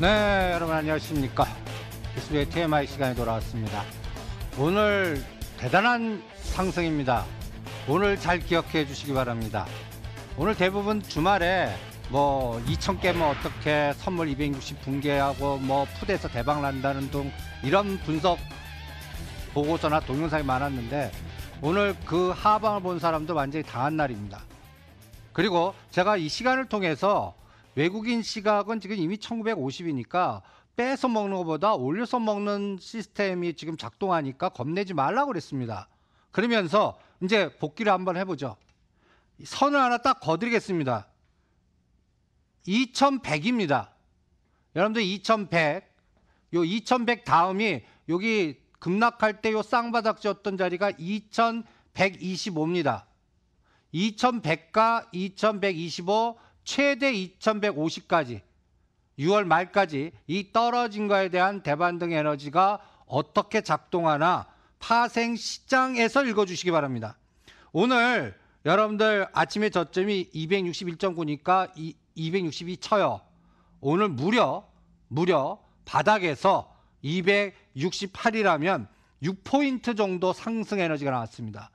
네, 여러분 안녕하십니까. 기술의 TMI 시간이 돌아왔습니다. 오늘 대단한 상승입니다. 오늘 잘 기억해 주시기 바랍니다. 오늘 대부분 주말에 2,000개면 어떻게 선물 260 붕괴하고 푸드에서 대박 난다는 등 이런 분석 보고서나 동영상이 많았는데 오늘 그 하방을 본 사람도 완전히 당한 날입니다. 그리고 제가 이 시간을 통해서 외국인 시각은 지금 이미 1950이니까 빼서 먹는 것보다 올려서 먹는 시스템이 지금 작동하니까 겁내지 말라고 그랬습니다. 그러면서 이제 복귀를 한번 해보죠. 선을 하나 딱 거드리겠습니다. 2100입니다. 여러분들 2100, 요 2100 다음이 여기 급락할 때 요 쌍바닥지였던 자리가 2125입니다. 2100과 2125 최대 2150까지 6월 말까지 이 떨어진 거에 대한 대반등 에너지가 어떻게 작동하나 파생 시장에서 읽어주시기 바랍니다. 오늘 여러분들 아침에 저점이 261.9니까 262 쳐요. 오늘 무려 바닥에서 268이라면 6포인트 정도 상승 에너지가 나왔습니다.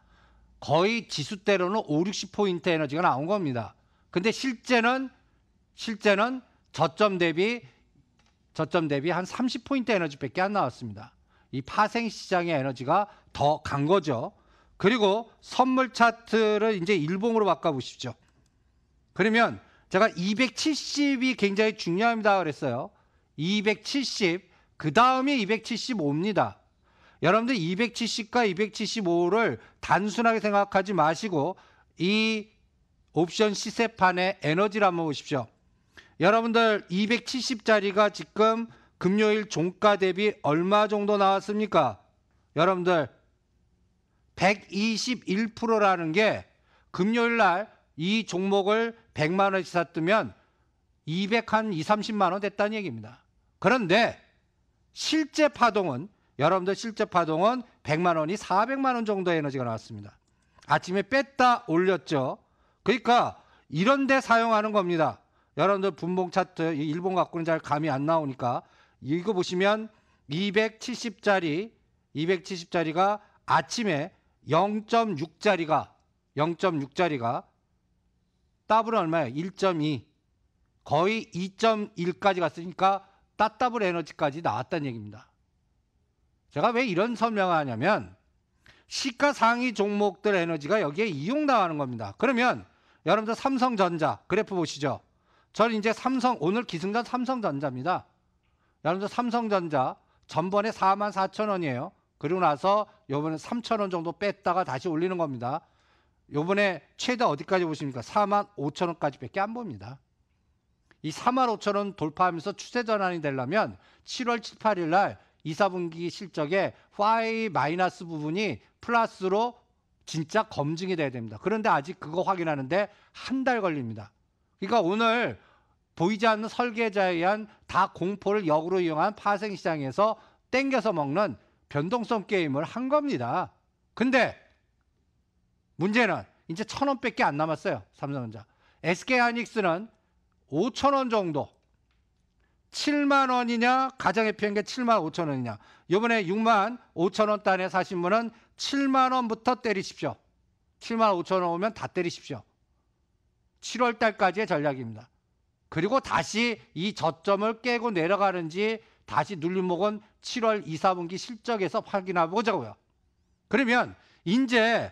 거의 지수대로는 5, 60포인트 에너지가 나온 겁니다. 근데 실제는 저점 대비 한 30포인트 에너지밖에 안 나왔습니다. 이 파생 시장의 에너지가 더 간 거죠. 그리고 선물 차트를 이제 일봉으로 바꿔보십시오. 그러면 제가 270이 굉장히 중요합니다 그랬어요. 270, 그 다음이 275입니다. 여러분들 270과 275를 단순하게 생각하지 마시고 이 옵션 시세판의 에너지를 한번 보십시오. 여러분들 270짜리가 지금 금요일 종가 대비 얼마 정도 나왔습니까? 여러분들 121%라는 게 금요일 날 이 종목을 100만 원씩 샀으면 230만 원 됐다는 얘기입니다. 그런데 실제 파동은 100만 원이 400만 원 정도의 에너지가 나왔습니다. 아침에 뺐다 올렸죠. 그러니까 이런 데 사용하는 겁니다. 여러분들 분봉 차트 일본 갖고는 잘 감이 안 나오니까 이거 보시면 270짜리가 아침에 0.6짜리가 더블은 얼마예요? 1.2 거의 2.1까지 갔으니까 따더블 에너지까지 나왔다는 얘기입니다. 제가 왜 이런 설명을 하냐면 시가상위 종목들 에너지가 여기에 이용당하는 겁니다. 그러면 여러분들 삼성전자 그래프 보시죠. 저는 이제 오늘 기승전 삼성전자입니다. 여러분들 삼성전자 전번에 44,000원이에요. 그리고 나서 요번에 3,000원 정도 뺐다가 다시 올리는 겁니다. 요번에 최대 어디까지 보십니까? 45,000원까지밖에 안 봅니다. 이 45,000원 돌파하면서 추세 전환이 되려면 7월 7, 8일 날 2, 4분기 실적에 Y- 부분이 플러스로 진짜 검증이 돼야 됩니다. 그런데 아직 그거 확인하는데 한 달 걸립니다. 그러니까 오늘 보이지 않는 설계자에 의한 다 공포를 역으로 이용한 파생시장에서 땡겨서 먹는 변동성 게임을 한 겁니다. 근데 문제는 이제 1,000원밖에 안 남았어요. 삼성전자. SK하이닉스는 5,000원 정도 7만 원이냐 가장의 평균 7만 5천 원이냐 이번에 6만 5천 원 단에 사신 분은 7만 원부터 때리십시오. 7만 5천 원 오면 다 때리십시오. 7월 달까지의 전략입니다. 그리고 다시 이 저점을 깨고 내려가는지 다시 눌림목은 7월 2, 4분기 실적에서 확인해 보자고요. 그러면 이제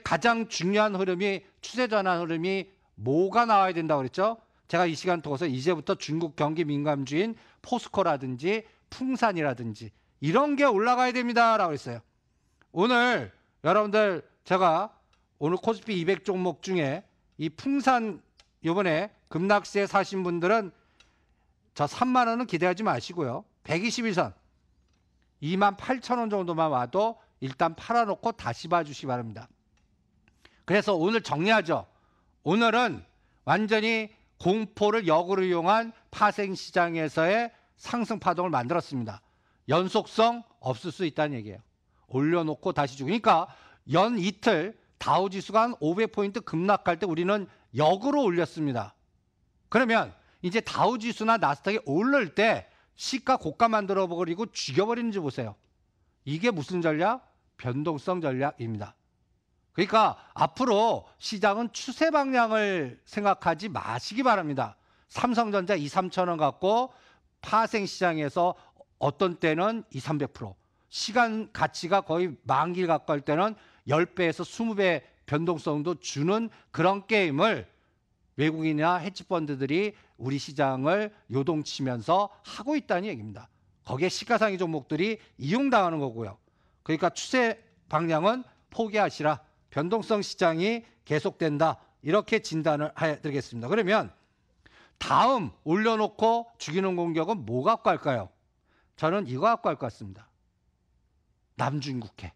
가장 중요한 흐름이 추세 전환 흐름이 뭐가 나와야 된다고 그랬죠? 제가 이 시간 통해서 이제부터 중국 경기 민감주인 포스코라든지 풍산이라든지 이런 게 올라가야 됩니다 라고 했어요. 오늘 여러분들 제가 오늘 코스피 200 종목 중에 이 풍산 이번에 급락시에 사신 분들은 저 3만 원은 기대하지 마시고요. 121선 28,000원 정도만 와도 일단 팔아놓고 다시 봐주시기 바랍니다. 그래서 오늘 정리하죠. 오늘은 완전히 공포를 역으로 이용한 파생시장에서의 상승 파동을 만들었습니다. 연속성 없을 수 있다는 얘기예요. 올려놓고 다시 주고. 그러니까 연 이틀 다우지수가 한 500포인트 급락할 때 우리는 역으로 올렸습니다. 그러면 이제 다우지수나 나스닥이 오를 때 시가 고가 만들어 버리고 죽여버리는지 보세요. 이게 무슨 전략? 변동성 전략입니다. 그러니까 앞으로 시장은 추세 방향을 생각하지 마시기 바랍니다. 삼성전자 2, 3천 원 갖고 파생 시장에서 어떤 때는 2, 300%, 시간 가치가 거의 만기를 갖고 할 때는 10배에서 20배 변동성도 주는 그런 게임을 외국인이나 헤지펀드들이 우리 시장을 요동치면서 하고 있다는 얘기입니다. 거기에 시가상위 종목들이 이용당하는 거고요. 그러니까 추세 방향은 포기하시라. 변동성 시장이 계속된다. 이렇게 진단을 해드리겠습니다. 그러면 다음 올려놓고 죽이는 공격은 뭐 갖고 할까요? 저는 이거 갖고 할 것 같습니다. 남중국해.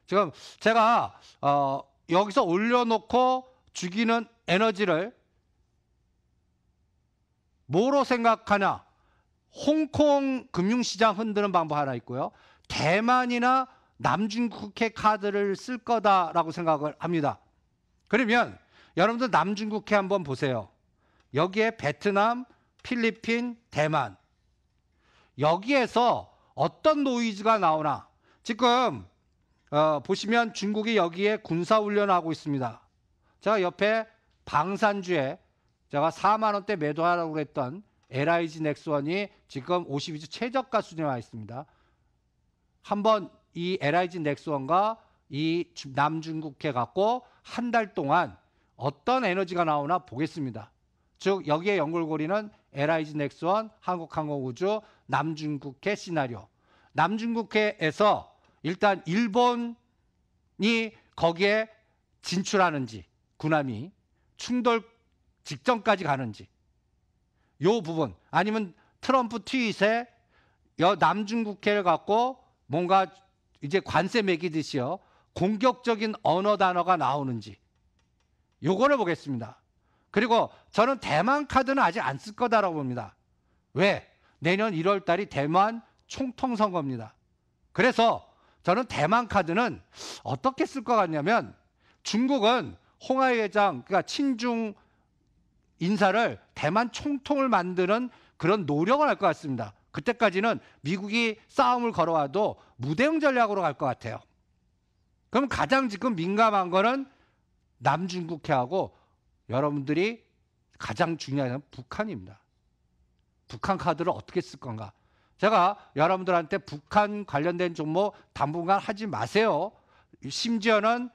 지금 제가 여기서 올려놓고 죽이는 에너지를 뭐로 생각하냐? 홍콩 금융시장 흔드는 방법 하나 있고요. 대만이나 남중국해 카드를 쓸 거다라고 생각을 합니다. 그러면 여러분들 남중국해 한번 보세요. 여기에 베트남, 필리핀, 대만. 여기에서 어떤 노이즈가 나오나. 지금 보시면 중국이 여기에 군사훈련하고 있습니다. 제가 옆에 방산주에 제가 4만 원대 매도하라고 했던 LIG 넥스원이 지금 52주 최저가 수준에 와 있습니다. 한번 이 LIG 넥스원과 이 남중국해 갖고 한 달 동안 어떤 에너지가 나오나 보겠습니다. 즉 여기에 연결고리는 LIG 넥스원, 한국항공우주, 남중국해 시나리오. 남중국해에서 일단 일본이 거기에 진출하는지, 군함이 충돌 직전까지 가는지, 요 부분, 아니면 트럼프 트윗에 남중국해를 갖고 뭔가 이제 관세 매기듯이요 공격적인 언어 단어가 나오는지, 요거를 보겠습니다. 그리고 저는 대만 카드는 아직 안 쓸 거다라고 봅니다. 왜? 내년 1월 달이 대만 총통 선거입니다. 그래서 저는 대만 카드는 어떻게 쓸 것 같냐면, 중국은 홍하이 회장, 그러니까 친중 인사를 대만 총통을 만드는 그런 노력을 할 것 같습니다. 그때까지는 미국이 싸움을 걸어와도 무대응 전략으로 갈 것 같아요. 그럼 가장 지금 민감한 거는 남중국해하고 여러분들이 가장 중요한 건 북한입니다. 북한 카드를 어떻게 쓸 건가? 제가 여러분들한테 북한 관련된 종목 당분간 하지 마세요. 심지어는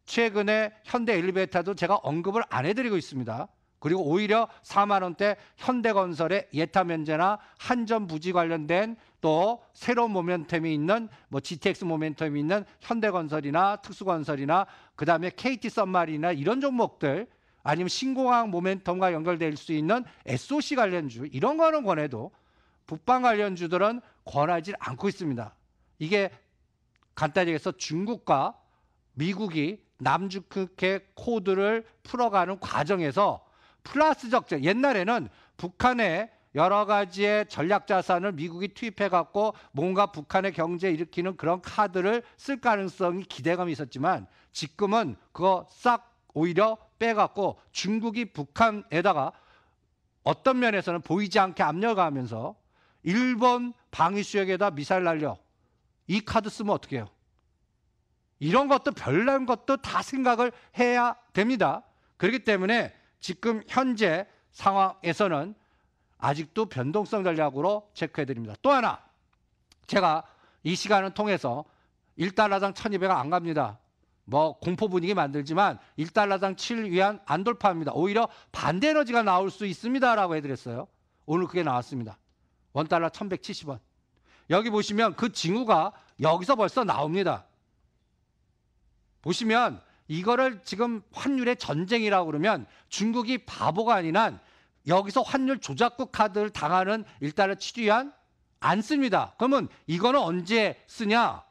최근에 현대 엘리베이터도 제가 언급을 안 해드리고 있습니다. 그리고 오히려 4만 원대 현대건설의 예타 면제나 한전 부지 관련된 또 새로운 모멘텀이 있는 뭐 GTX 모멘텀이 있는 현대건설이나 특수건설이나 그다음에 KT 썸마린이나 이런 종목들, 아니면 신공항 모멘텀과 연결될 수 있는 SOC 관련주, 이런 거는 권해도 북방 관련주들은 권하지 않고 있습니다. 이게 간단히 얘기해서 중국과 미국이 남중국해 코드를 풀어가는 과정에서 플러스 적정, 옛날에는 북한의 여러 가지의 전략 자산을 미국이 투입해 갖고 뭔가 북한의 경제에 일으키는 그런 카드를 쓸 가능성이 기대감이 있었지만, 지금은 그거 싹 오히려 빼갖고 중국이 북한에다가 어떤 면에서는 보이지 않게 압력하면서 일본 방위수역에다 미사일 날려, 이 카드 쓰면 어떻게 해요? 이런 것도 별난 것도 다 생각을 해야 됩니다. 그렇기 때문에 지금 현재 상황에서는 아직도 변동성 전략으로 체크해드립니다. 또 하나, 제가 이 시간을 통해서 1달러당 1200원 안 갑니다. 뭐 공포 분위기 만들지만 1달러당 7위안 안 돌파합니다. 오히려 반대 에너지가 나올 수 있습니다라고 해드렸어요. 오늘 그게 나왔습니다. 원달러 1170원. 여기 보시면 그 징후가 여기서 벌써 나옵니다. 보시면 이거를 지금 환율의 전쟁이라고 그러면 중국이 바보가 아니란 여기서 환율 조작국 카드를 당하는 1달러 7위안 안 씁니다. 그러면 이거는 언제 쓰냐?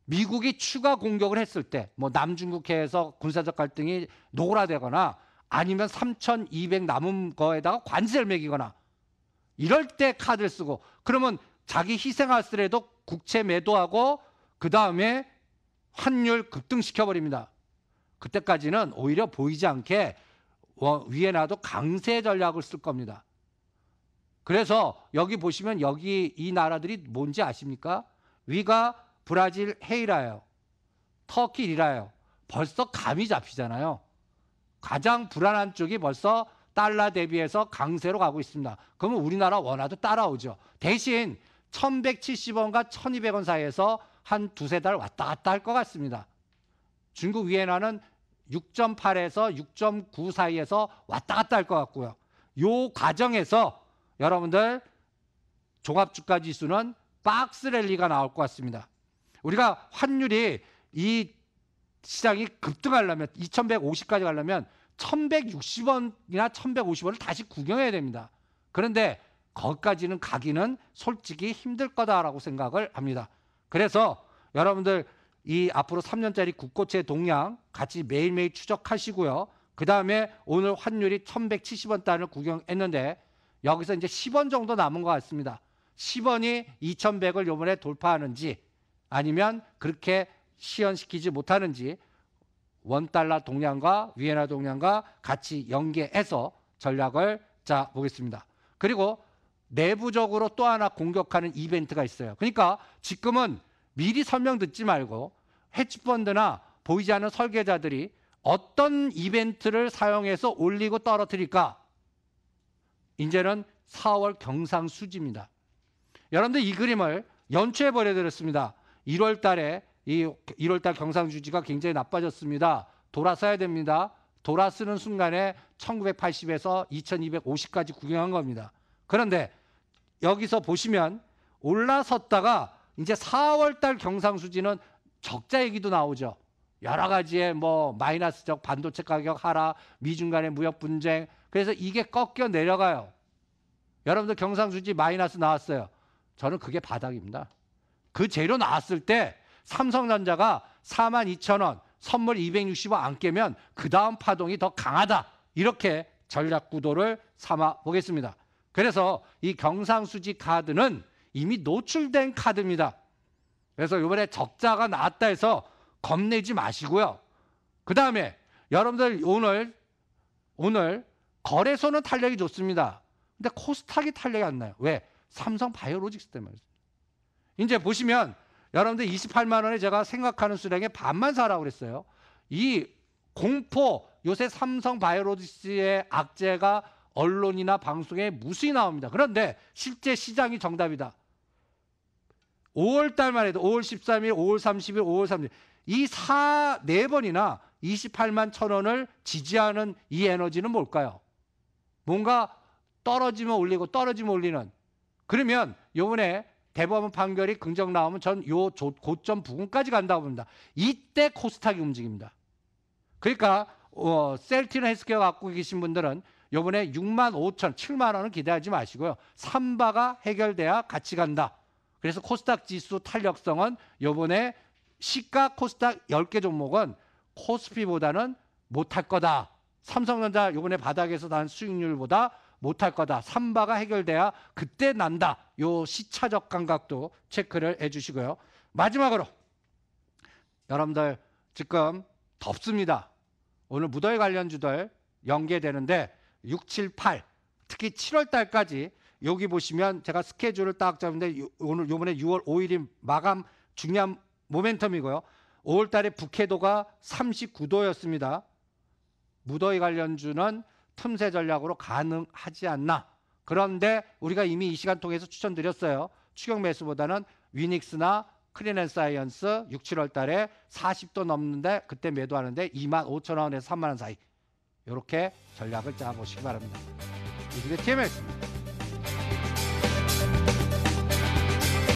미국이 추가 공격을 했을 때, 뭐 남중국해에서 군사적 갈등이 노골화되거나 아니면 3,200 남은 거에다가 관세를 매기거나 이럴 때 카드를 쓰고, 그러면 자기 희생하더라도 국채 매도하고 그 다음에 환율 급등시켜버립니다. 그때까지는 오히려 보이지 않게 위에나도 강세 전략을 쓸 겁니다. 그래서 여기 보시면 여기 이 나라들이 뭔지 아십니까? 위가 브라질 헤이라예요. 터키 리라예요. 벌써 감이 잡히잖아요. 가장 불안한 쪽이 벌써 달러 대비해서 강세로 가고 있습니다. 그러면 우리나라 원화도 따라오죠. 대신 1170원과 1200원 사이에서 한 두세 달 왔다 갔다 할 것 같습니다. 중국 위엔화는 6.8에서 6.9 사이에서 왔다 갔다 할 것 같고요. 요 과정에서 여러분들 종합주가 지수는 박스 랠리가 나올 것 같습니다. 우리가 환율이 이 시장이 급등하려면 2150까지 가려면 1160원이나 1150원을 다시 구경해야 됩니다. 그런데 거기까지는 가기는 솔직히 힘들 거다라고 생각을 합니다. 그래서 여러분들 이 앞으로 3년짜리 국고채 동향 같이 매일매일 추적하시고요. 그 다음에 오늘 환율이 1170원 단을 구경했는데 여기서 이제 10원 정도 남은 것 같습니다. 10원이 2100을 요번에 돌파하는지 아니면 그렇게 시연시키지 못하는지 원달러 동향과 위엔화 동향과 같이 연계해서 전략을 짜 보겠습니다. 그리고 내부적으로 또 하나 공격하는 이벤트가 있어요. 그러니까 지금은 미리 설명 듣지 말고 헤지펀드나 보이지 않는 설계자들이 어떤 이벤트를 사용해서 올리고 떨어뜨릴까? 이제는 4월 경상수지입니다. 여러분들 이 그림을 연초에 보여드렸습니다. 1월 달에 이 1월달 경상수지가 굉장히 나빠졌습니다. 돌아서야 됩니다. 돌아서는 순간에 1980에서 2250까지 구경한 겁니다. 그런데 여기서 보시면 올라섰다가 이제 4월달 경상수지는 적자 얘기도 나오죠. 여러 가지의 뭐 마이너스적 반도체 가격 하락, 미중 간의 무역 분쟁, 그래서 이게 꺾여 내려가요. 여러분들 경상수지 마이너스 나왔어요. 저는 그게 바닥입니다. 그 재료 나왔을 때 삼성전자가 42,000원, 선물 260원 안 깨면 그 다음 파동이 더 강하다. 이렇게 전략 구도를 삼아 보겠습니다. 그래서 이 경상수지 카드는 이미 노출된 카드입니다. 그래서 이번에 적자가 나왔다 해서 겁내지 마시고요. 그 다음에 여러분들 오늘 거래소는 탄력이 좋습니다. 근데 코스닥이 탄력이 안 나요. 왜? 삼성 바이오로직스 때문에. 이제 보시면 여러분들 28만 원에 제가 생각하는 수량의 반만 사라고 그랬어요. 이 공포, 요새 삼성 바이오로직스의 악재가 언론이나 방송에 무수히 나옵니다. 그런데 실제 시장이 정답이다. 5월 달만 해도 5월 13일, 5월 30일, 5월 30일 이 4번이나 28만 1,000원을 지지하는 이 에너지는 뭘까요? 뭔가 떨어지면 올리고 떨어지면 올리는. 그러면 요번에 대법원 판결이 긍정 나오면 전 요 고점 부근까지 간다고 봅니다. 이때 코스닥이 움직입니다. 그러니까 셀티나 헬스케어 갖고 계신 분들은 요번에 65,000, 7만 원은 기대하지 마시고요. 3바가 해결돼야 같이 간다. 그래서 코스닥 지수 탄력성은 요번에 시가 코스닥 10개 종목은 코스피보다는 못할 거다. 삼성전자 요번에 바닥에서 난 수익률보다 못할 거다. 3바가 해결돼야 그때 난다. 요 시차적 감각도 체크를 해주시고요. 마지막으로 여러분들 지금 덥습니다. 오늘 무더위 관련주들 연계되는데 6, 7, 8 특히 7월 달까지 여기 보시면 제가 스케줄을 딱 잡는데 오늘 요번에 6월 5일이 마감 중요한 모멘텀이고요. 5월 달에 북해도가 39도였습니다. 무더위 관련주는 틈새 전략으로 가능하지 않나. 그런데 우리가 이미 이 시간 통해서 추천드렸어요. 추격 매수보다는 위닉스나 크린앤사이언스 6, 7월 달에 40도 넘는데 그때 매도하는데 25,000원에서 3만 원 사이. 이렇게 전략을 짜보시기 바랍니다. 이게 TMS입니다.